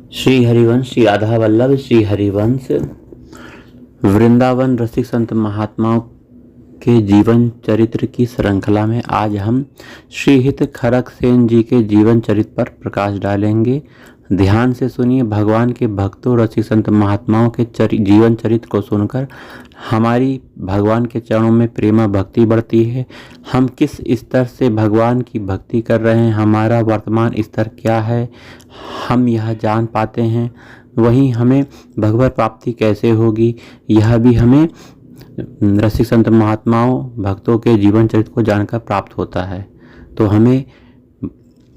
श्री हरिवंश श्री राधा वल्लभ श्री हरिवंश वृंदावन रसिक संत महात्माओं के जीवन चरित्र की श्रृंखला में आज हम श्री हित खरक सेन जी के जीवन चरित्र पर प्रकाश डालेंगे। ध्यान से सुनिए। भगवान के भक्तों रसिक संत महात्माओं के जीवन चरित्र को सुनकर हमारी भगवान के चरणों में प्रेमा भक्ति बढ़ती है। हम किस स्तर से भगवान की भक्ति कर रहे हैं, हमारा वर्तमान स्तर क्या है, हम यह जान पाते हैं। वहीं हमें भगवत प्राप्ति कैसे होगी, यह भी हमें रसिक संत महात्माओं भक्तों के जीवन चरित्र को जानकर प्राप्त होता है। तो हमें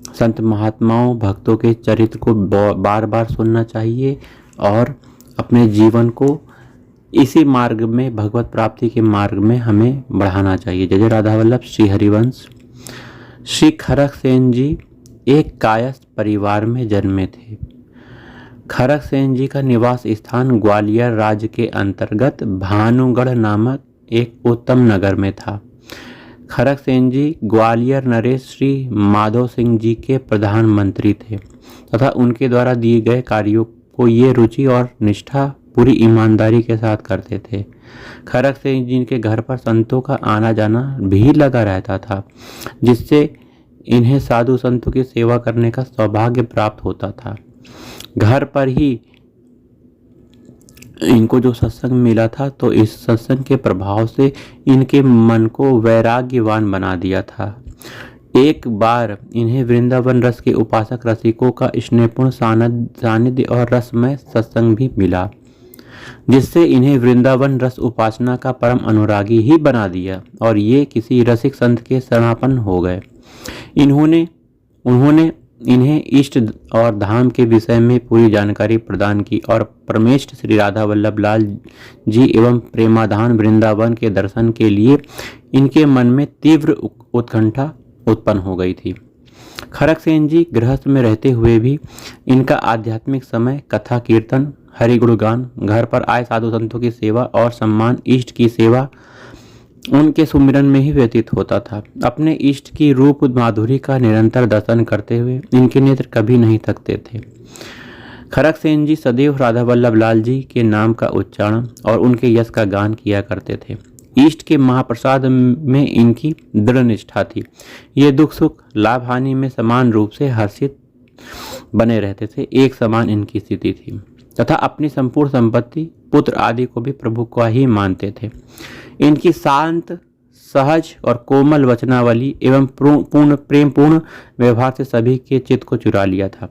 संत महात्माओं भक्तों के चरित्र को बार बार सुनना चाहिए और अपने जीवन को इसी मार्ग में, भगवत प्राप्ति के मार्ग में हमें बढ़ाना चाहिए। जय जय राधा वल्लभ श्री हरिवंश। श्री खरक सेन जी एक कायस्थ परिवार में जन्मे थे। खरक सेन जी का निवास स्थान ग्वालियर राज्य के अंतर्गत भानुगढ़ नामक एक उत्तम नगर में था। खरक सेन जी ग्वालियर नरेश श्री माधव सिंह जी के प्रधानमंत्री थे तथा उनके द्वारा दिए गए कार्यों को ये रुचि और निष्ठा पूरी ईमानदारी के साथ करते थे। खरक सेन जी के घर पर संतों का आना जाना भी लगा रहता था, जिससे इन्हें साधु संतों की सेवा करने का सौभाग्य प्राप्त होता था। घर पर ही इनको जो सत्संग मिला था, तो इस सत्संग के प्रभाव से इनके मन को वैराग्यवान बना दिया था। एक बार इन्हें वृंदावन रस के उपासक रसिकों का स्नेहपूर्ण सानिध्य और रसमय सत्संग भी मिला, जिससे इन्हें वृंदावन रस उपासना का परम अनुरागी ही बना दिया और ये किसी रसिक संत के शरणापन्न हो गए। उन्होंने इन्हें इष्ट और धाम के विषय में पूरी जानकारी प्रदान की और परमेष्ठ श्री राधा वल्लभ लाल जी एवं प्रेमाधान वृंदावन के दर्शन के लिए इनके मन में तीव्र उत्कंठा उत्पन्न हो गई थी। खरक सेन जी गृहस्थ में रहते हुए भी इनका आध्यात्मिक समय कथा कीर्तन, हरि गुणगान, घर पर आए साधु संतों की सेवा और सम्मान, इष्ट की सेवा उनके सुमिरन में ही व्यतीत होता था। अपने इष्ट की रूप माधुरी का निरंतर दर्शन करते हुए इनके नेत्र कभी नहीं थकते थे। खरक सेन जी सदैव राधा वल्लभ लाल जी के नाम का उच्चारण और उनके यश का गान किया करते थे। इष्ट के महाप्रसाद में इनकी दृढ़ निष्ठा थी। ये दुख सुख लाभ हानि में समान रूप से हर्षित बने रहते थे। एक समान इनकी स्थिति थी तथा अपनी संपूर्ण संपत्ति, पुत्र आदि को भी प्रभु को ही मानते थे। इनकी शांत, सहज और कोमल वचनावली एवं प्रेमपूर्ण व्यवहार से सभी के चित्त को चुरा लिया था।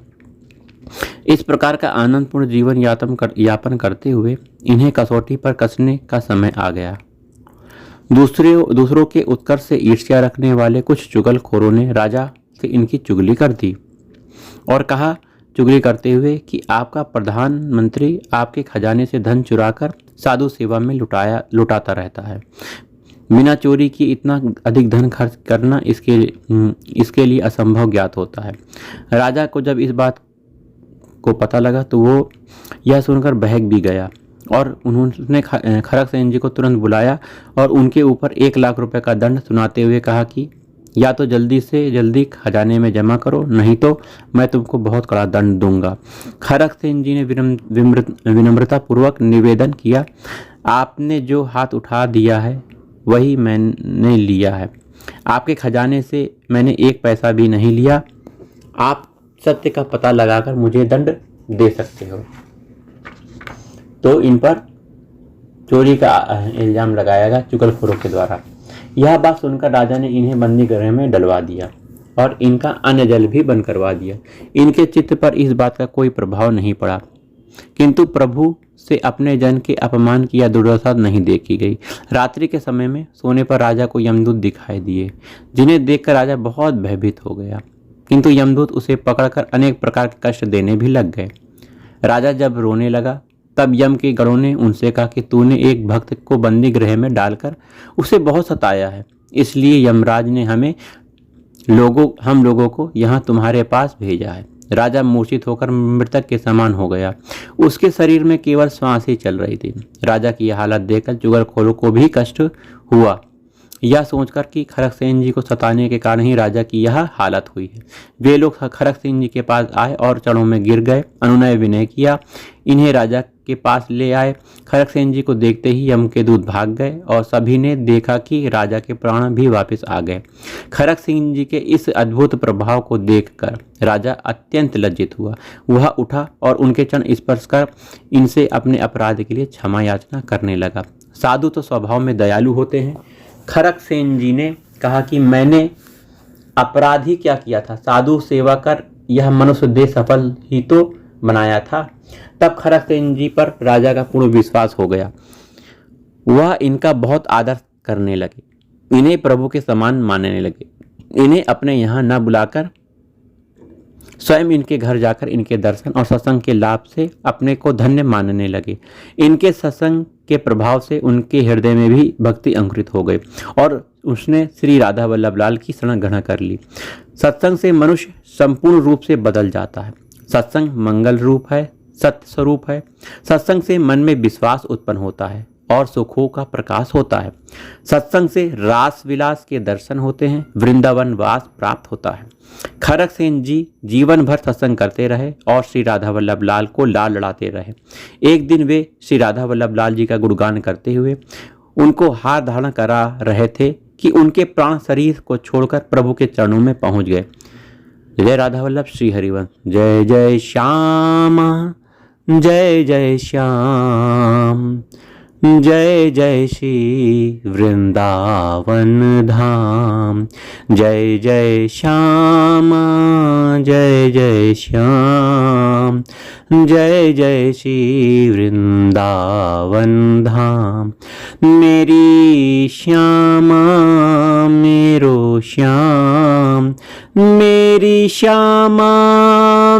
इस प्रकार का आनंदपूर्ण जीवन यापन करते हुए इन्हें कसौटी पर कसने का समय आ गया। दूसरों के उत्कर्ष से ईर्ष्या रखने वाले कुछ चुगलखोरों ने राजा से इनकी चुगली कर दी और कहा, चुगली करते हुए कि आपका प्रधानमंत्री आपके खजाने से धन चुराकर साधु सेवा में लुटाता रहता है। बिना चोरी की इतना अधिक धन खर्च करना इसके लिए असंभव ज्ञात होता है। राजा को जब इस बात को पता लगा तो वो यह सुनकर बहक भी गया और उन्होंने खरक सेन जी को तुरंत बुलाया और उनके ऊपर 1 लाख रुपए का दंड सुनाते हुए कहा कि या तो जल्दी से जल्दी खजाने में जमा करो, नहीं तो मैं तुमको बहुत कड़ा दंड दूंगा। खरक सेन जी ने विनम्रता पूर्वक निवेदन किया, आपने जो हाथ उठा दिया है वही मैंने लिया है। आपके खजाने से मैंने 1 पैसा भी नहीं लिया। आप सत्य का पता लगाकर मुझे दंड दे सकते हो। तो इन पर चोरी का इल्जाम लगाया गया चुगलखोरों के द्वारा। यह बात सुनकर राजा ने इन्हें बंदी गृह में डलवा दिया और इनका अन्न जल भी बंद करवा दिया। इनके चित्त पर इस बात का कोई प्रभाव नहीं पड़ा, किंतु प्रभु से अपने जन के अपमान की या दुर्दशा नहीं देखी गई। रात्रि के समय में सोने पर राजा को यमदूत दिखाई दिए, जिन्हें देखकर राजा बहुत भयभीत हो गया, किंतु यमदूत उसे पकड़कर अनेक प्रकार के कष्ट देने भी लग गए। राजा जब रोने लगा तब यम के गणों ने उनसे कहा कि तूने एक भक्त को बंदी गृह में डालकर उसे बहुत सताया है, इसलिए यमराज ने हम लोगों को यहाँ तुम्हारे पास भेजा है। राजा मूर्छित होकर मृतक के समान हो गया। उसके शरीर में केवल श्वास ही चल रही थी। राजा की यह हालत देखकर चुगलखोरों को भी कष्ट हुआ यह सोचकर कि खड़गसेन जी को सताने के कारण ही राजा की यह हालत हुई है। वे लोग खड़गसेन जी के पास आए और चरणों में गिर गए, अनुनय विनय किया, इन्हें राजा के पास ले आए। खड़गसेन जी को देखते ही यमकेतु भाग गए और सभी ने देखा कि राजा के प्राण भी वापस आ गए। खड़गसेन जी के इस अद्भुत प्रभाव को देखकर राजा अत्यंत लज्जित हुआ। वह उठा और उनके चरण स्पर्श कर इनसे अपने अपराध के लिए क्षमा याचना करने लगा। साधु तो स्वभाव में दयालु होते हैं। खड़गसेन जी ने कहा कि मैंने अपराध ही क्या किया था, साधु सेवा कर यह मनुष्य देह सफल ही तो बनाया था। तब खड़गसेन जी पर राजा का पूर्ण विश्वास हो गया। वह इनका बहुत आदर करने लगे, इन्हें प्रभु के समान मानने लगे। इन्हें अपने यहाँ न बुलाकर स्वयं इनके घर जाकर इनके दर्शन और सत्संग के लाभ से अपने को धन्य मानने लगे। इनके सत्संग के प्रभाव से उनके हृदय में भी भक्ति अंकुरित हो गई और उसने श्री राधा वल्लभ लाल की शरण ग्रहण कर ली। सत्संग से मनुष्य संपूर्ण रूप से बदल जाता है। सत्संग मंगल रूप है, सत्य स्वरूप है। सत्संग से मन में विश्वास उत्पन्न होता है और सुखों का प्रकाश होता है। सत्संग से रास विलास के दर्शन होते हैं, वृंदावन वास प्राप्त होता है। खड़गसेन जी जीवन भर सत्संग करते रहे और श्री राधा वल्लभ लाल को लाल लड़ाते रहे। एक दिन वे श्री राधा वल्लभ लाल जी का गुणगान करते हुए उनको हार धारण करा रहे थे कि उनके प्राण शरीर को छोड़कर प्रभु के चरणों में पहुंच गए। जय राधा वल्लभ श्री हरिवंश। जय जय श्यामा जय जय श्याम, जय जय श्री वृंदावन धाम। जय जय श्यामा जय जय श्याम, जय जय श्री वृंदावन धाम। मेरी श्यामा मेरो श्याम, मेरी श्यामा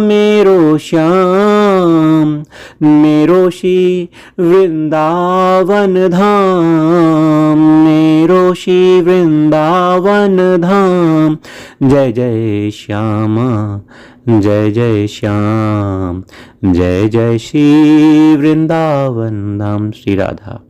मेरो श्याम, मेरो श्री वृंदावन धाम, मेरो श्री वृंदावन धाम। जय जय श्यामा जय जय श्याम, जय जय श्री वृंदावन धाम। श्री राधा।